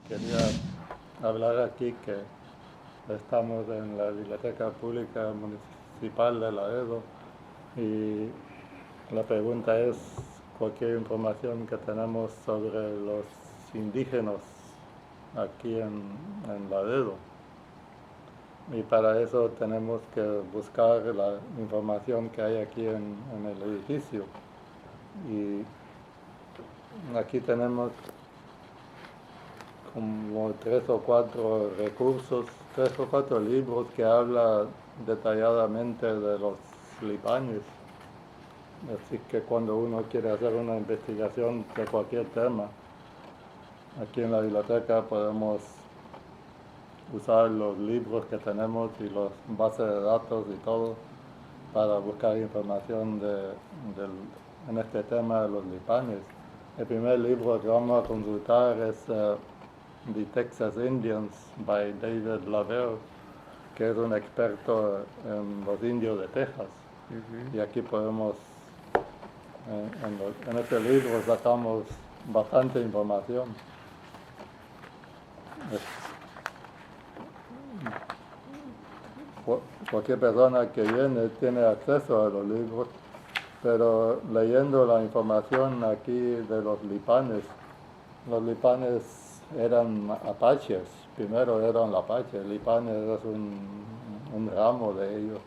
Quería hablar aquí que estamos en la Biblioteca Pública Municipal de Laredo y la pregunta es cualquier información que tenemos sobre los indígenas aquí en Laredo. Y para eso tenemos que buscar la información que hay aquí en el edificio. Y aquí tenemos como 3 o 4 recursos, 3 o 4 libros que hablan detalladamente de los lipanes. Así que cuando uno quiere hacer una investigación de cualquier tema, aquí en la biblioteca podemos usar los libros que tenemos y las bases de datos y todo para buscar información en este tema de los lipanes. El primer libro que vamos a consultar es The Texas Indians by David Lavelle, que es un experto en los indios de Texas. Y aquí podemos, en este libro sacamos bastante información. Cualquier persona que viene tiene acceso a los libros, pero leyendo la información aquí de los lipanes eran apaches, primero eran apaches, lipanes es un ramo de ellos.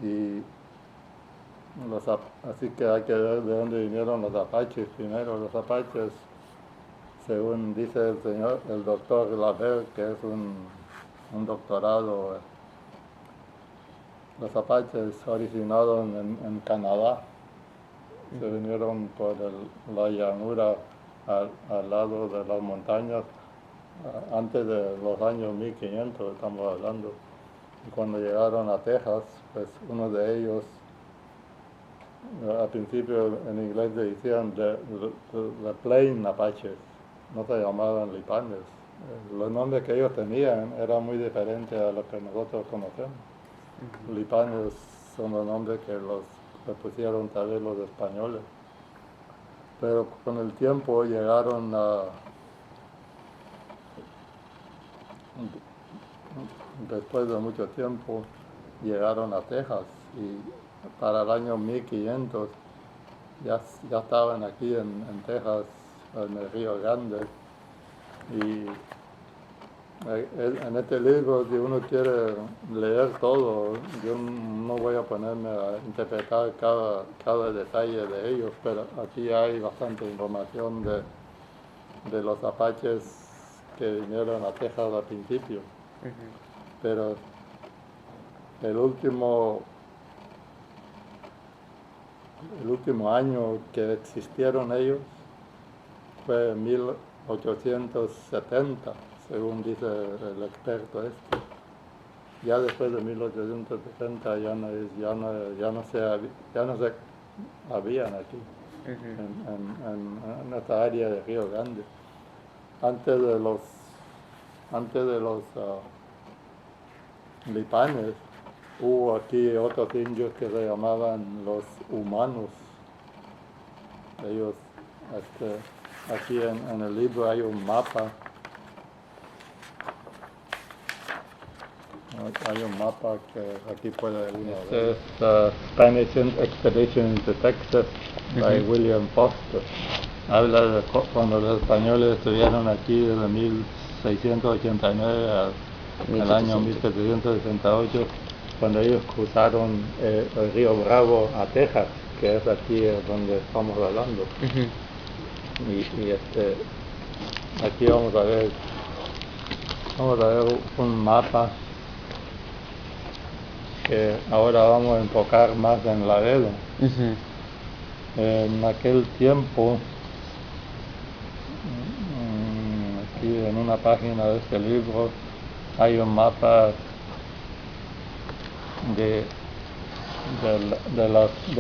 Y así que hay que ver de dónde vinieron los apaches primero. Los apaches, según dice el doctor Lavelle, que es un doctorado, los apaches originaron en Canadá, se vinieron por la llanura al lado de las montañas antes de los años 1500 estamos hablando. Y cuando llegaron a Texas, pues uno de ellos, al principio en inglés le decían the plain Apaches, no se llamaban lipanes. Los nombres que ellos tenían eran muy diferentes a los que nosotros conocemos. Lipanes son los nombres que le pusieron tal vez los españoles. Pero con el tiempo llegaron después de mucho tiempo, llegaron a Texas y para el año 1500 ya estaban aquí en Texas, en el Río Grande. Y en este libro, si uno quiere leer todo, yo no voy a ponerme a interpretar cada detalle de ellos, pero aquí hay bastante información de los apaches que vinieron a Texas al principio. Pero el último año que existieron ellos fue en 1870, según dice el experto este. Ya después de 1870 ya no se habían aquí, en esta área de Río Grande. Antes de los lipanes, hubo aquí otros indios que se llamaban los humanos. Ellos, aquí en el libro hay un mapa. Hay un mapa que aquí puede uno ver. Este es Spanish Expedition into Texas by William Foster. Habla de cuando los españoles estuvieron aquí desde 1689 al año 1768, cuando ellos cruzaron el río Bravo a Texas, que es aquí donde estamos hablando. Y aquí vamos a ver un mapa que ahora vamos a enfocar más en Laredo. En aquel tiempo, aquí en una página de este libro hay un mapa de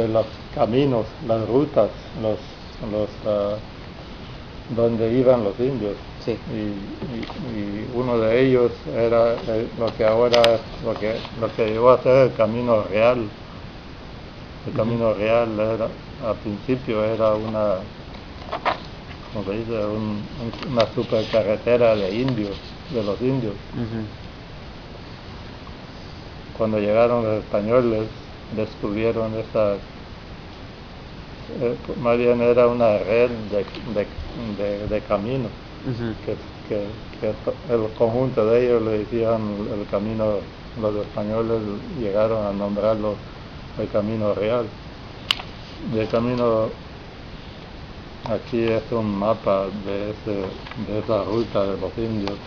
los caminos, las rutas, donde iban los indios. Sí. Y uno de ellos era lo que llegó a ser el Camino Real. El Camino Real al principio era como se dice, una supercarretera de indios, de los indios. Cuando llegaron los españoles, descubrieron esa, más bien era una red de caminos, que el conjunto de ellos le decían el camino, los españoles llegaron a nombrarlo el camino real. Y el camino, aquí es un mapa de esa ruta de los indios.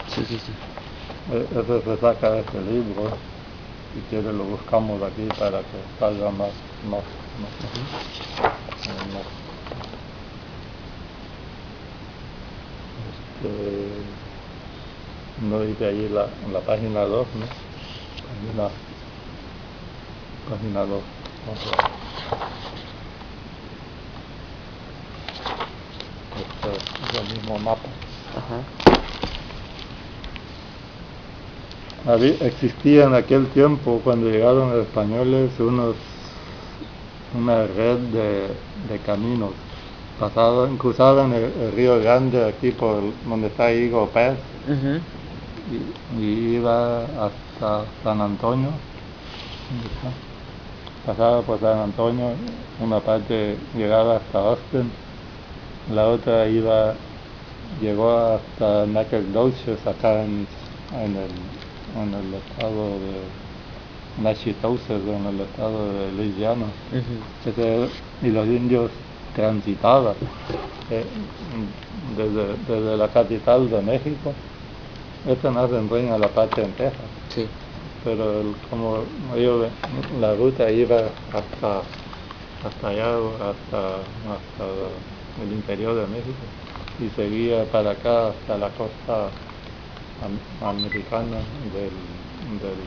Ese se saca de este libro. Si quiere lo buscamos aquí para que salga más. No dice ahí la página 2, ¿no? Página 2. Este es el mismo mapa. Existía en aquel tiempo, cuando llegaron los españoles, una red de caminos. Cruzaban el río Grande aquí por donde está Higo Pez, y iba hasta San Antonio. Pasaba por San Antonio, una parte llegaba hasta Austin, la otra llegó hasta Nacogdoches, acá en el estado de Natchitoches, en el estado de Louisiana. Y los indios transitaban desde la capital de México. Esto no se encuentra en la parte en Texas. Sí. Pero como la ruta iba hasta allá, hasta el interior de México, y seguía para acá hasta la costa americana del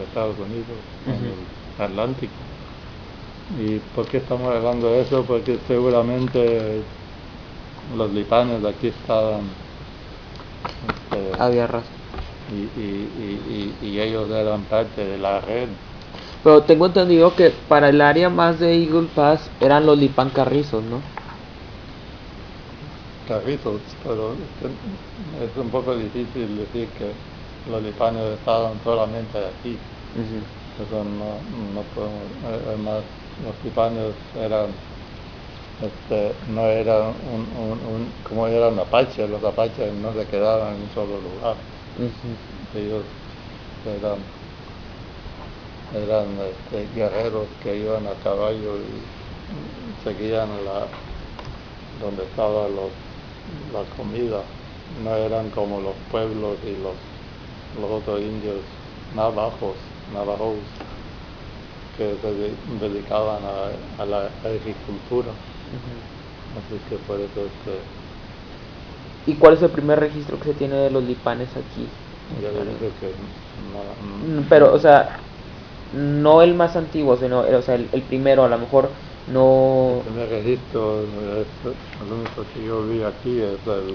Estados Unidos, en el Atlántico. ¿Y por qué estamos hablando de eso? Porque seguramente los lipanes de aquí estaban había razón. Y ellos eran parte de la red. Pero tengo entendido que para el área más de Eagle Pass eran los Lipan Carrizos, ¿no? Carrizos, pero es un poco difícil decir que los lipanes estaban solamente aquí. Eso no podemos. Además, los lipanes eran, no eran como eran apaches. Los apaches no se quedaban en un solo lugar. Ellos eran guerreros que iban a caballo y seguían donde estaba la comida. No eran como los pueblos y los otros indios navajos que se dedicaban a la agricultura. Así que por eso ¿Y cuál es el primer registro que se tiene de los lipanes aquí? Ya le dije que no. Pero, o sea, no el más antiguo, sino, o sea, el primero, a lo mejor no. El primer registro, el único que yo vi aquí es el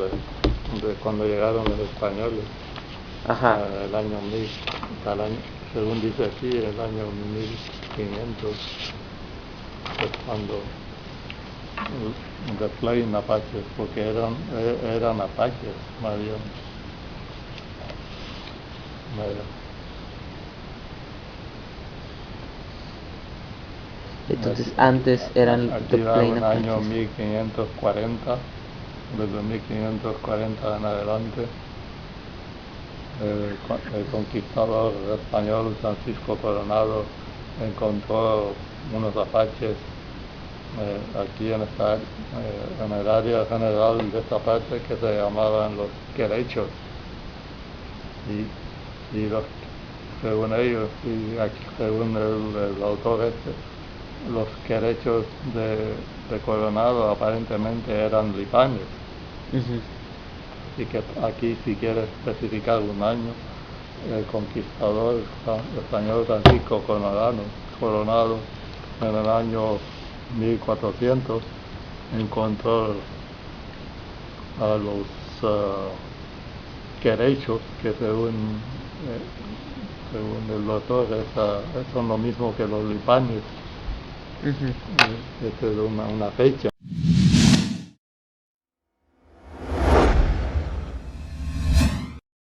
de cuando llegaron los españoles. El año 1000, según dice aquí, el año 1500, es cuando The Plain Apaches, porque eran apaches, más bien. Entonces antes eran The Plain Apaches. Año 1540, desde 1540 en adelante, el conquistador español Francisco Coronado encontró unos apaches aquí en el área general de esta parte, que se llamaban los querechos, y según ellos, y aquí, según el autor los querechos de Coronado aparentemente eran lipanes. Así que aquí, si quiere especificar un año, el conquistador español Francisco Coronado en el año 1400 encontró a los querechos, que según el doctor son lo mismo que los lipanes. Esta es una fecha.